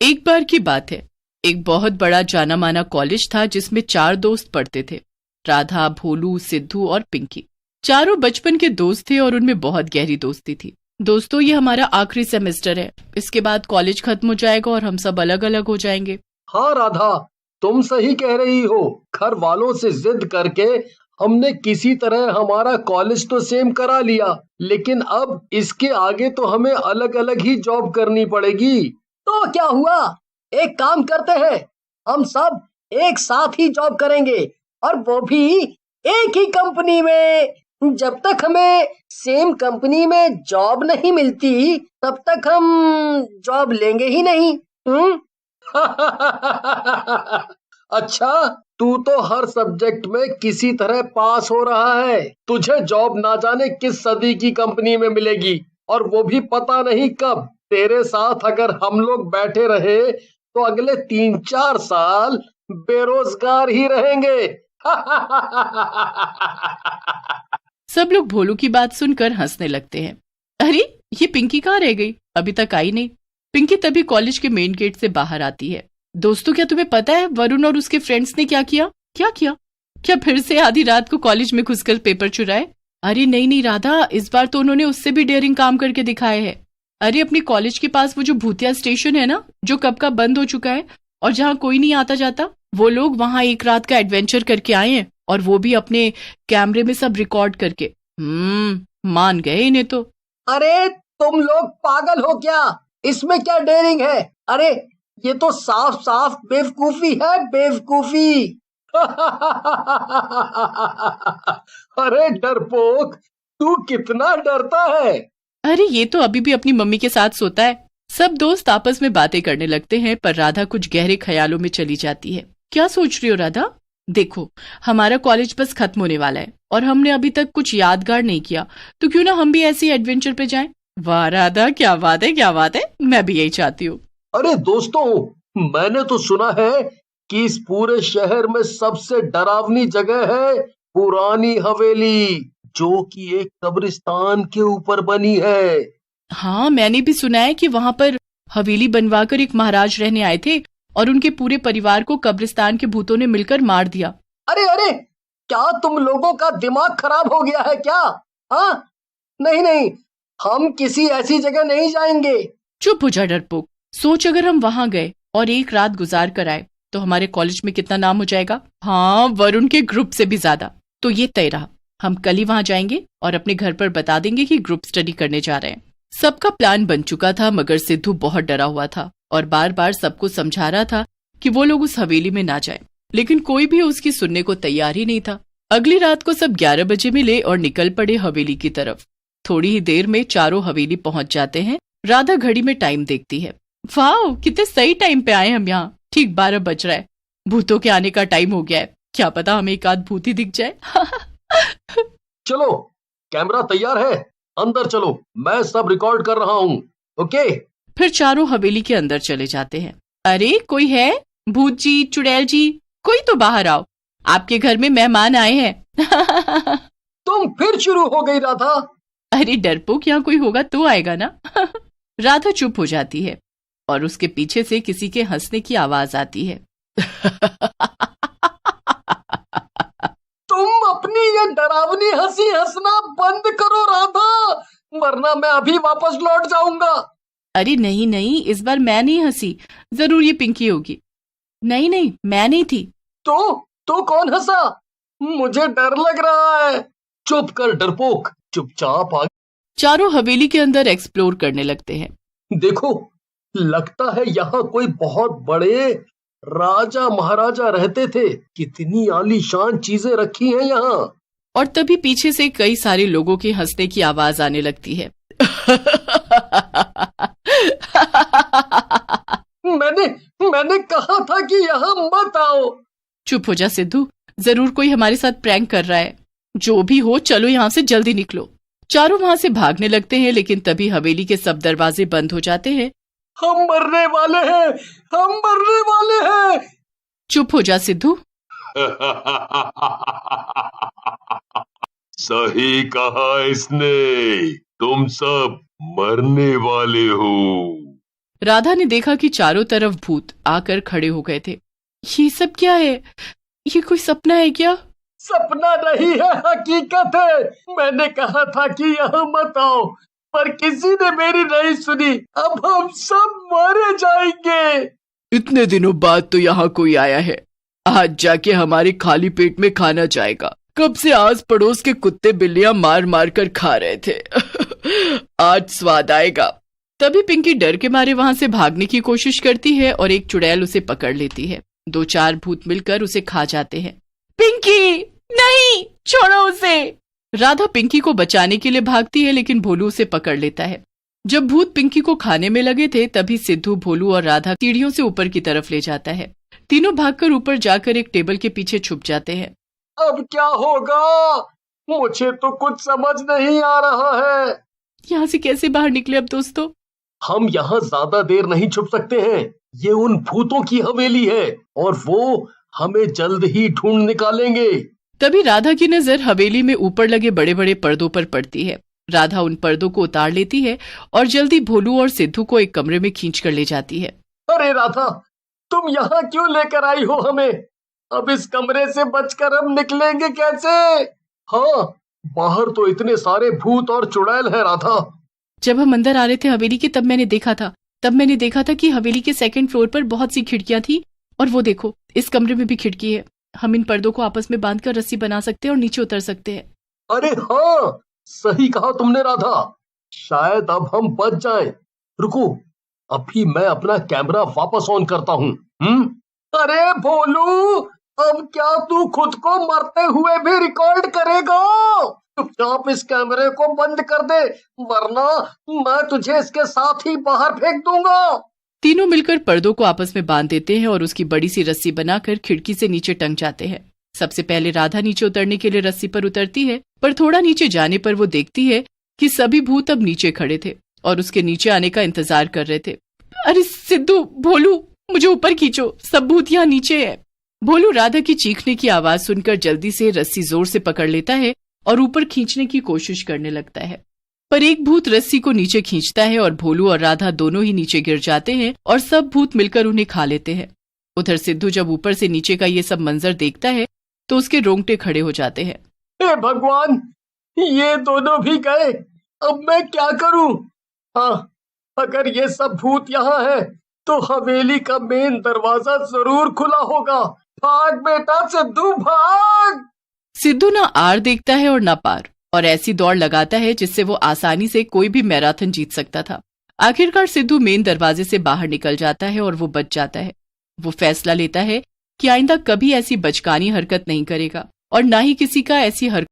एक बार की बात है, एक बहुत बड़ा जाना माना कॉलेज था जिसमें 4 दोस्त पढ़ते थे। राधा, भोलू, सिद्धू और पिंकी। चारों बचपन के दोस्त थे और उनमें बहुत गहरी दोस्ती थी। दोस्तों, ये हमारा आखिरी सेमेस्टर है। इसके बाद कॉलेज खत्म हो जाएगा और हम सब अलग अलग हो जाएंगे। हाँ राधा, तुम सही कह रही हो। घर वालों से जिद करके हमने किसी तरह हमारा कॉलेज तो सेम करा लिया, लेकिन अब इसके आगे तो हमें अलग अलग ही जॉब करनी पड़ेगी। तो क्या हुआ, एक काम करते हैं, हम सब एक साथ ही जॉब करेंगे और वो भी एक ही कंपनी में। जब तक हमें सेम कंपनी में जॉब नहीं मिलती तब तक हम जॉब लेंगे ही नहीं। अच्छा, तू तो हर सब्जेक्ट में किसी तरह पास हो रहा है। तुझे जॉब ना जाने किस सदी की कंपनी में मिलेगी, और वो भी पता नहीं कब। तेरे साथ अगर हम लोग बैठे रहे तो अगले 3-4 साल बेरोजगार ही रहेंगे। सब लोग भोलू की बात सुनकर हंसने लगते हैं। अरे, ये पिंकी कहाँ रह गई? अभी तक आई नहीं। पिंकी तभी कॉलेज के मेन गेट से बाहर आती है। दोस्तों, क्या तुम्हें पता है वरुण और उसके फ्रेंड्स ने क्या किया? क्या फिर से आधी रात को कॉलेज में घुसकर पेपर चुराए? अरे नहीं राधा, इस बार तो उन्होंने उससे भी डेयरिंग काम करके दिखाए है। अरे, अपने कॉलेज के पास वो जो भूतिया स्टेशन है ना, जो कब का बंद हो चुका है और जहाँ कोई नहीं आता जाता, वो लोग वहां एक रात का एडवेंचर करके आए हैं, और वो भी अपने कैमरे में सब रिकॉर्ड करके। मान गए इन्हें तो। अरे तुम लोग पागल हो क्या? इसमें क्या डेयरिंग है? अरे ये तो साफ साफ बेवकूफी है, बेवकूफी। अरे डरपोक, तू कितना डरता है? अरे, ये तो अभी भी अपनी मम्मी के साथ सोता है। सब दोस्त आपस में बातें करने लगते हैं, पर राधा कुछ गहरे ख्यालों में चली जाती है। क्या सोच रही हो राधा? देखो, हमारा कॉलेज बस खत्म होने वाला है और हमने अभी तक कुछ यादगार नहीं किया, तो क्यों ना हम भी ऐसे एडवेंचर पे जाएं? वाह राधा, क्या बात है, क्या बात है। मैं भी यही चाहती हूँ। अरे दोस्तों, मैंने तो सुना है कि इस पूरे शहर में सबसे डरावनी जगह है पुरानी हवेली, जो कि एक कब्रिस्तान के ऊपर बनी है। हाँ, मैंने भी सुना है कि वहां पर हवेली बनवाकर एक महाराज रहने आए थे और उनके पूरे परिवार को कब्रिस्तान के भूतों ने मिलकर मार दिया। अरे अरे, क्या तुम लोगों का दिमाग खराब हो गया है क्या? हाँ, नहीं, हम किसी ऐसी जगह नहीं जाएंगे। चुप हो जा डरपोक। सोच, अगर हम वहां गए और एक रात गुजार कर आए तो हमारे कॉलेज में कितना नाम हो जाएगा। हाँ, वरुण के ग्रुप से भी ज्यादा। तो ये तय रहा, हम कल ही वहां जाएंगे और अपने घर पर बता देंगे कि ग्रुप स्टडी करने जा रहे हैं। सबका प्लान बन चुका था, मगर सिद्धू बहुत डरा हुआ था और बार बार सबको समझा रहा था कि वो लोग उस हवेली में ना जाएं, लेकिन कोई भी उसकी सुनने को तैयार ही नहीं था। अगली रात को सब 11 बजे मिले और निकल पड़े हवेली की तरफ। थोड़ी ही देर में चारों हवेली पहुंच जाते हैं। राधा घड़ी में टाइम देखती है। वाह, कितने सही टाइम पे आए हम यहाँ। ठीक 12 बज रहा है। भूतों के आने का टाइम हो गया है। क्या पता हमें एक आध भूत ही दिख जाए। चलो, कैमरा तैयार है, अंदर चलो, मैं सब रिकॉर्ड कर रहा हूँ। ओके। फिर चारों हवेली के अंदर चले जाते हैं। अरे, कोई है? भूत जी, चुड़ैल जी, कोई तो बाहर आओ, आपके घर में मेहमान आए हैं। तुम फिर शुरू हो गई राधा। अरे डरपोक, यहाँ कोई होगा तो आएगा ना। राधा चुप हो जाती है और उसके पीछे से किसी के हंसने की आवाज आती है। तुम अपनी ये डरावनी हंसी हंसना बंद करो राधा, वरना मैं अभी वापस लौट जाऊंगा। अरे नहीं, इस बार मैं नहीं हंसी, जरूर ये पिंकी होगी। नहीं, मैं नहीं थी। तो कौन हंसा? मुझे डर लग रहा है। चुप कर डरपोक, चुपचाप आ। चारों हवेली के अंदर एक्सप्लोर करने लगते हैं। देखो, लगता है यहाँ कोई बहुत बड़े राजा महाराजा रहते थे। कितनी आलीशान चीजें रखी हैं यहाँ। और तभी पीछे से कई सारे लोगों के हंसने की आवाज आने लगती है। मैंने कहा था कि यहाँ मत आओ। चुप हो जा सिद्धू, जरूर कोई हमारे साथ प्रैंक कर रहा है। जो भी हो, चलो यहाँ से जल्दी निकलो। चारों वहां से भागने लगते हैं, लेकिन तभी हवेली के सब दरवाजे बंद हो जाते हैं। हम मरने वाले हैं, हम मरने वाले हैं। चुप हो जा सिद्धू। सही कहा इसने, तुम सब मरने वाले हो। राधा ने देखा कि चारों तरफ भूत आकर खड़े हो गए थे। ये सब क्या है? ये कोई सपना है क्या? सपना नहीं है, हकीकत है। मैंने कहा था कि यहाँ मत आओ, पर किसी ने मेरी नहीं सुनी। अब हम सब मारे जाएंगे। इतने दिनों बाद तो यहाँ कोई आया है। आज जाके हमारे खाली पेट में खाना जाएगा। कब से आस पड़ोस के कुत्ते बिल्लियां मार मार कर खा रहे थे। आज स्वाद आएगा। तभी पिंकी डर के मारे वहां से भागने की कोशिश करती है और एक चुड़ैल उसे पकड़ लेती है। 2-4 भूत मिलकर उसे खा जाते हैं। पिंकी नहीं, छोड़ो उसे। राधा पिंकी को बचाने के लिए भागती है, लेकिन भोलू उसे पकड़ लेता है। जब भूत पिंकी को खाने में लगे थे, तभी सिद्धू, भोलू और राधा सीढ़ियों से ऊपर की तरफ ले जाता है। तीनों भागकर ऊपर जाकर एक टेबल के पीछे छुप जाते हैं। अब क्या होगा? मुझे तो कुछ समझ नहीं आ रहा है। यहाँ से कैसे बाहर निकले अब दोस्तों? हम यहाँ ज्यादा देर नहीं छुप सकते हैं। ये उन भूतों की हवेली है और वो हमें जल्द ही ढूंढ निकालेंगे। तभी राधा की नजर हवेली में ऊपर लगे बड़े बड़े पर्दों पर पड़ती है। राधा उन पर्दों को उतार लेती है और जल्दी भोलू और सिद्धू को एक कमरे में खींच कर ले जाती है। अरे राधा, तुम यहाँ क्यों लेकर आई हो हमें? अब इस कमरे से बचकर हम निकलेंगे कैसे? हाँ, बाहर तो इतने सारे भूत और चुड़ैल हैं राधा। जब हम अंदर आ रहे थे हवेली के, तब मैंने देखा था कि हवेली के 2nd फ्लोर पर बहुत सी खिड़कियां थी, और वो देखो, इस कमरे में भी खिड़की है। हम इन पर्दों को आपस में बांधकर रस्सी बना सकते हैं और नीचे उतर सकते हैं। अरे हाँ, सही कहा तुमने राधा। शायद अब हम बच जाएं। रुको, अभी मैं अपना कैमरा वापस ऑन करता हूँ। अरे भोलू, अब क्या तू खुद को मरते हुए भी रिकॉर्ड करेगा? चुपचाप इस कैमरे को बंद कर दे, वरना मैं तुझे इसके साथ ही बाहर फेंक दूंगा। तीनों मिलकर पर्दों को आपस में बांध देते हैं और उसकी बड़ी सी रस्सी बनाकर खिड़की से नीचे टंग जाते हैं। सबसे पहले राधा नीचे उतरने के लिए रस्सी पर उतरती है, पर थोड़ा नीचे जाने पर वो देखती है कि सभी भूत अब नीचे खड़े थे और उसके नीचे आने का इंतजार कर रहे थे। अरे सिद्धू, भोलू, मुझे ऊपर खींचो, सब भूत यहाँ नीचे है। भोलू राधा की चीखने की आवाज सुनकर जल्दी से रस्सी जोर से पकड़ लेता है और ऊपर खींचने की कोशिश करने लगता है, पर एक भूत रस्सी को नीचे खींचता है और भोलू और राधा दोनों ही नीचे गिर जाते हैं और सब भूत मिलकर उन्हें खा लेते हैं। उधर सिद्धू जब ऊपर से नीचे का ये सब मंजर देखता है तो उसके रोंगटे खड़े हो जाते हैं। हे भगवान, ये दोनों भी गए, अब मैं क्या करूं? हाँ, अगर ये सब भूत यहाँ है तो हवेली का मेन दरवाजा जरूर खुला होगा। भाग बेटा सिद्धू, भाग। सिद्धू ना आर देखता है और ना पार, और ऐसी दौड़ लगाता है जिससे वो आसानी से कोई भी मैराथन जीत सकता था। आखिरकार सिद्धू मेन दरवाजे से बाहर निकल जाता है और वो बच जाता है। वो फैसला लेता है कि आइंदा कभी ऐसी बचकानी हरकत नहीं करेगा और ना ही किसी का ऐसी हरकत